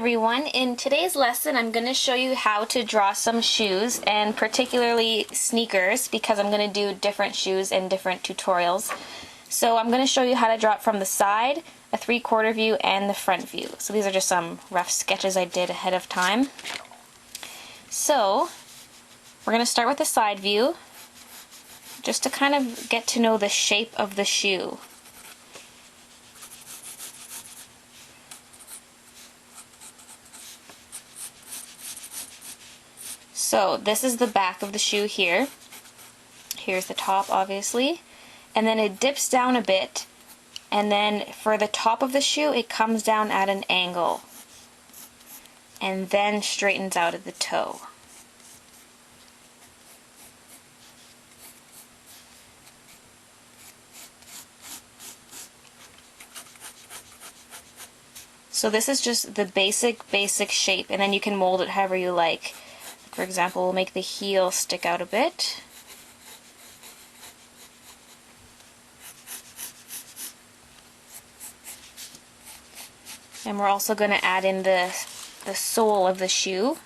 everyone, in today's lesson I'm going to show you how to draw some shoes, and particularly sneakers, because I'm going to do different shoes in different tutorials. So I'm going to show you how to draw it from the side, a 3/4 view, and the front view. So these are just some rough sketches I did ahead of time. So we're going to start with the side view, just to kind of get to know the shape of the shoe. So this is the back of the shoe here. Here's the top, obviously. And then it dips down a bit, and then for the top of the shoe it comes down at an angle and then straightens out at the toe. So this is just the basic shape, and then you can mold it however you like. For example, we'll make the heel stick out a bit. And we're also going to add in the sole of the shoe.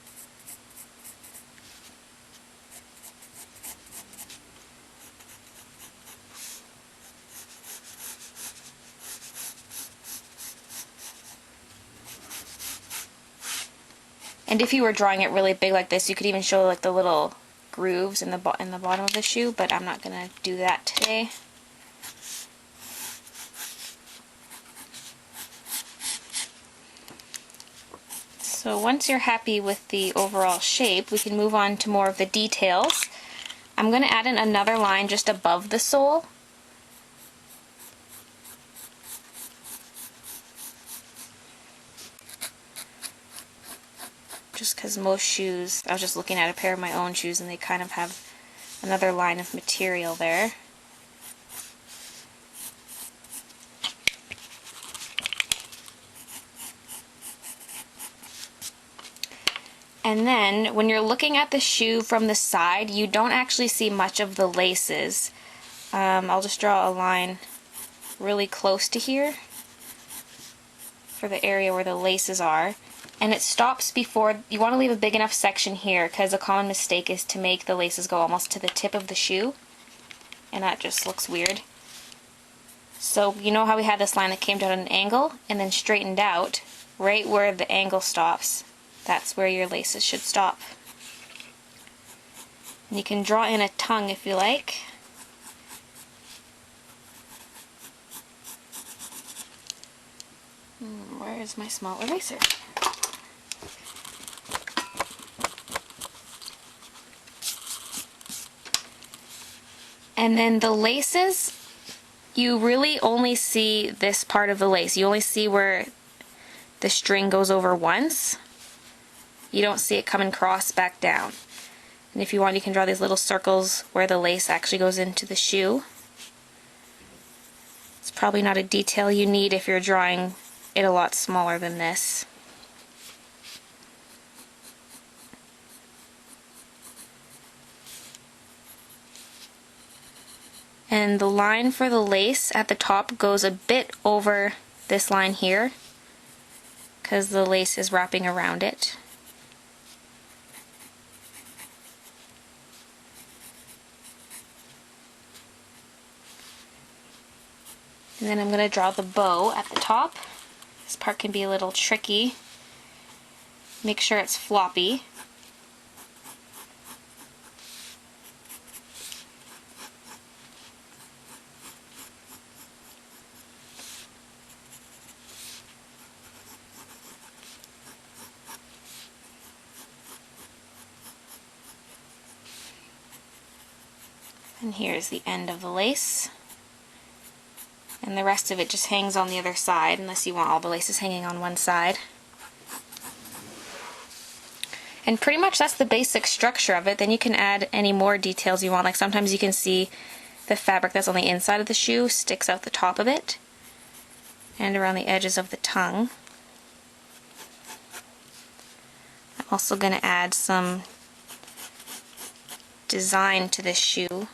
And if you were drawing it really big like this, you could even show like the little grooves in the bottom of the shoe, but I'm not going to do that today. So once you're happy with the overall shape, we can move on to more of the details. I'm going to add in another line just above the sole. Just because most shoes, I was just looking at a pair of my own shoes and they kind of have another line of material there. And then when you're looking at the shoe from the side, you don't actually see much of the laces. I'll just draw a line really close to here for the area where the laces are. And it stops before, you want to leave a big enough section here, because a common mistake is to make the laces go almost to the tip of the shoe, and that just looks weird. So you know how we had this line that came down at an angle and then straightened out? Right where the angle stops, that's where your laces should stop. And you can draw in a tongue if you like. Where is my small eraser? And then the laces, you really only see this part of the lace. You only see where the string goes over once. You don't see it coming cross back down. And if you want, you can draw these little circles where the lace actually goes into the shoe. It's probably not a detail you need if you're drawing it a lot smaller than this. And the line for the lace at the top goes a bit over this line here, because the lace is wrapping around it. And then I'm going to draw the bow at the top. This part can be a little tricky. Make sure it's floppy. And here's the end of the lace. And the rest of it just hangs on the other side, unless you want all the laces hanging on one side. And pretty much that's the basic structure of it. Then you can add any more details you want. Like sometimes you can see the fabric that's on the inside of the shoe sticks out the top of it and around the edges of the tongue. I'm also going to add some design to this shoe.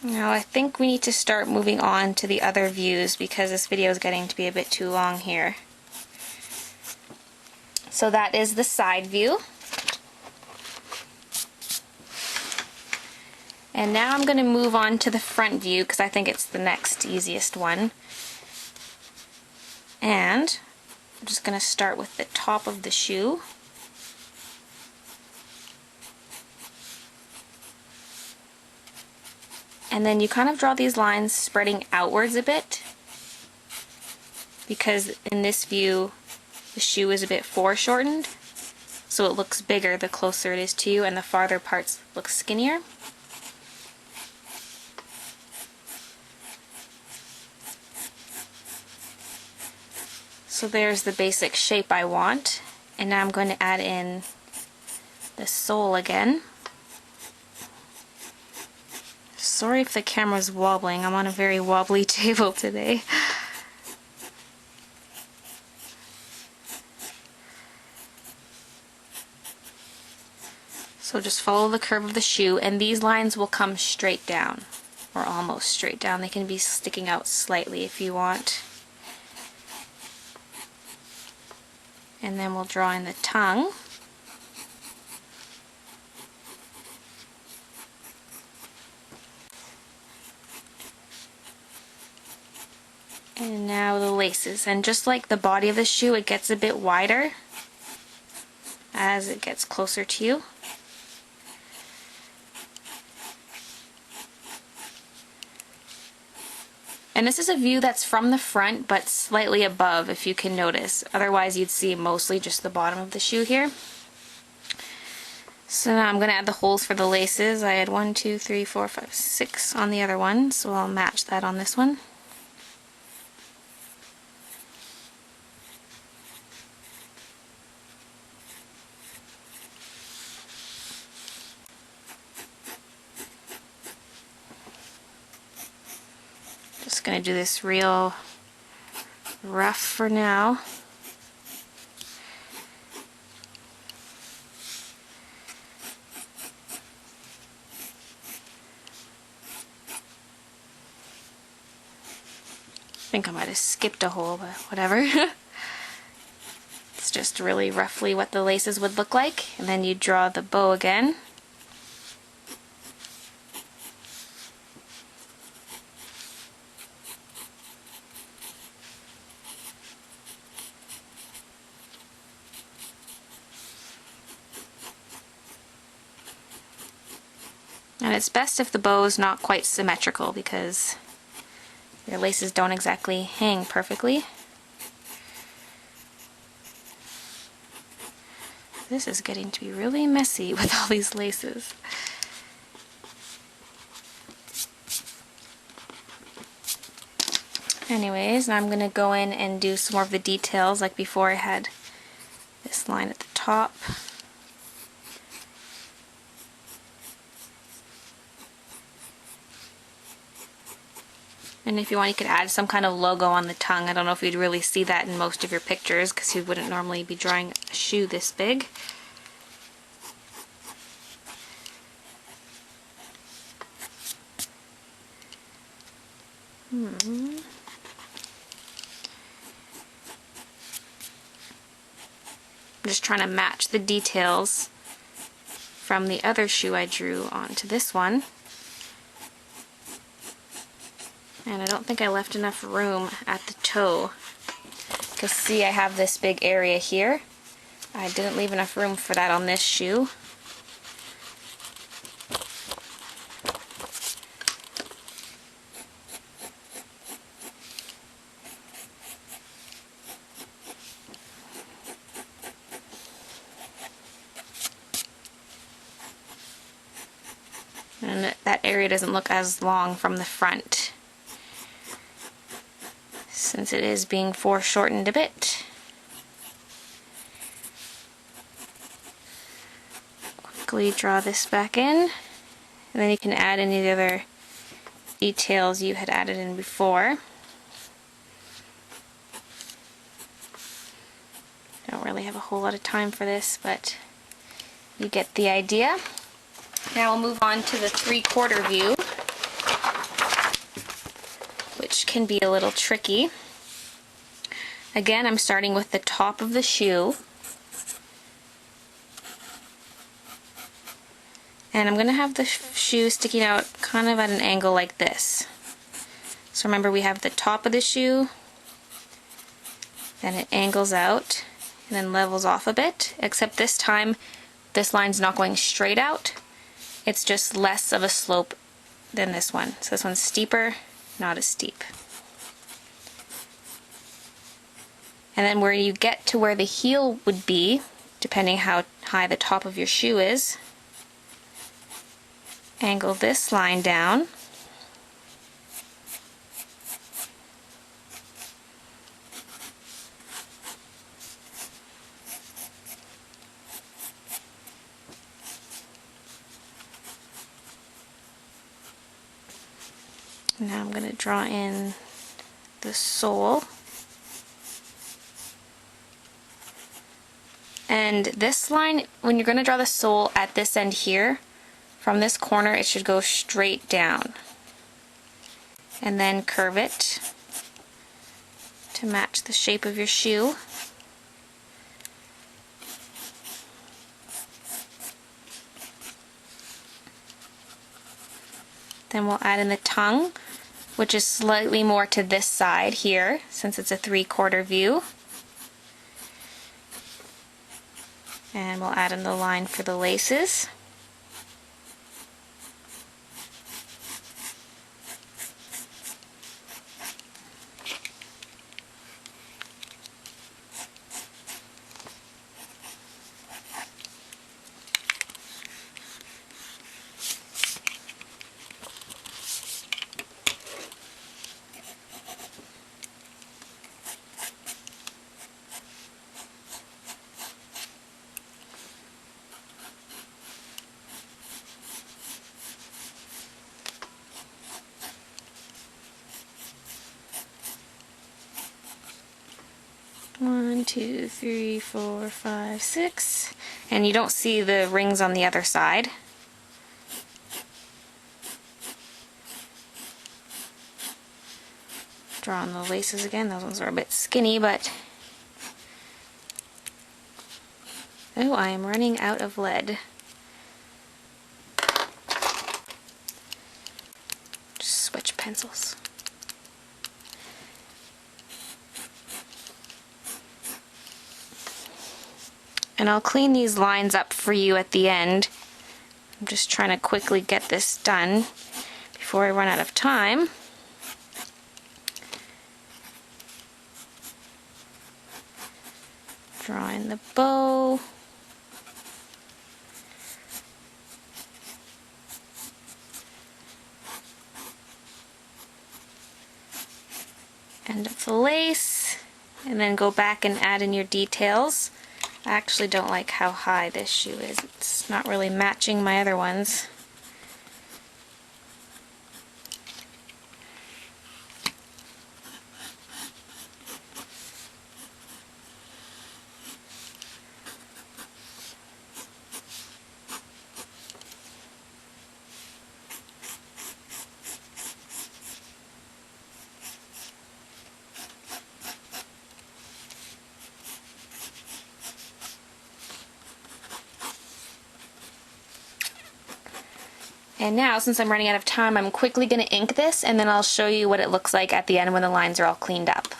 Now I think we need to start moving on to the other views because this video is getting to be a bit too long here. So that is the side view. And now I'm going to move on to the front view because I think it's the next easiest one. And I'm just going to start with the top of the shoe. And then you kind of draw these lines spreading outwards a bit, because in this view the shoe is a bit foreshortened, so it looks bigger the closer it is to you and the farther parts look skinnier. So there's the basic shape I want, and now I'm going to add in the sole again. Sorry if the camera's wobbling, I'm on a very wobbly table today. So just follow the curve of the shoe, and these lines will come straight down, or almost straight down. They can be sticking out slightly if you want. And then we'll draw in the tongue. And now the laces, and just like the body of the shoe, it gets a bit wider as it gets closer to you. And this is a view that's from the front but slightly above, if you can notice. Otherwise you'd see mostly just the bottom of the shoe here. So now I'm going to add the holes for the laces. I had 1, 2, 3, 4, 5, 6 on the other one, so I'll match that on this one. Just going to do this real rough for now. I think I might have skipped a hole, but whatever. It's just really roughly what the laces would look like, and then you draw the bow again. And it's best if the bow is not quite symmetrical because your laces don't exactly hang perfectly. This is getting to be really messy with all these laces. Anyways, now I'm going to go in and do some more of the details. Like before, I had this line at the top. And if you want, you could add some kind of logo on the tongue. I don't know if you'd really see that in most of your pictures because you wouldn't normally be drawing a shoe this big. I'm just trying to match the details from the other shoe I drew onto this one. And I don't think I left enough room at the toe. Because see, I have this big area here. I didn't leave enough room for that on this shoe. And that area doesn't look as long from the front, since it is being foreshortened a bit. Quickly draw this back in, and then you can add any of the other details you had added in before. Don't really have a whole lot of time for this, but you get the idea. Now we'll move on to the 3/4 view. can be a little tricky. Again, I'm starting with the top of the shoe. And I'm going to have the shoe sticking out kind of at an angle like this. So remember, we have the top of the shoe, then it angles out, and then levels off a bit, except this time this line's not going straight out. It's just less of a slope than this one. So this one's steeper, not as steep. And then where you get to where the heel would be, depending how high the top of your shoe is, angle this line down. Now I'm going to draw in the sole. And this line, when you're going to draw the sole at this end here, from this corner it should go straight down. And then curve it to match the shape of your shoe. Then we'll add in the tongue, which is slightly more to this side here, since it's a 3/4 view. And we'll add in the line for the laces. One, two, three, four, five, six. And you don't see the rings on the other side. Draw on the laces again. Those ones are a bit skinny, but... Oh, I am running out of lead. Just switch pencils. And I'll clean these lines up for you at the end. I'm just trying to quickly get this done before I run out of time. Draw in the bow. End of the lace. And then go back and add in your details. I actually don't like how high this shoe is. It's not really matching my other ones. And now, since I'm running out of time, I'm quickly going to ink this, and then I'll show you what it looks like at the end when the lines are all cleaned up.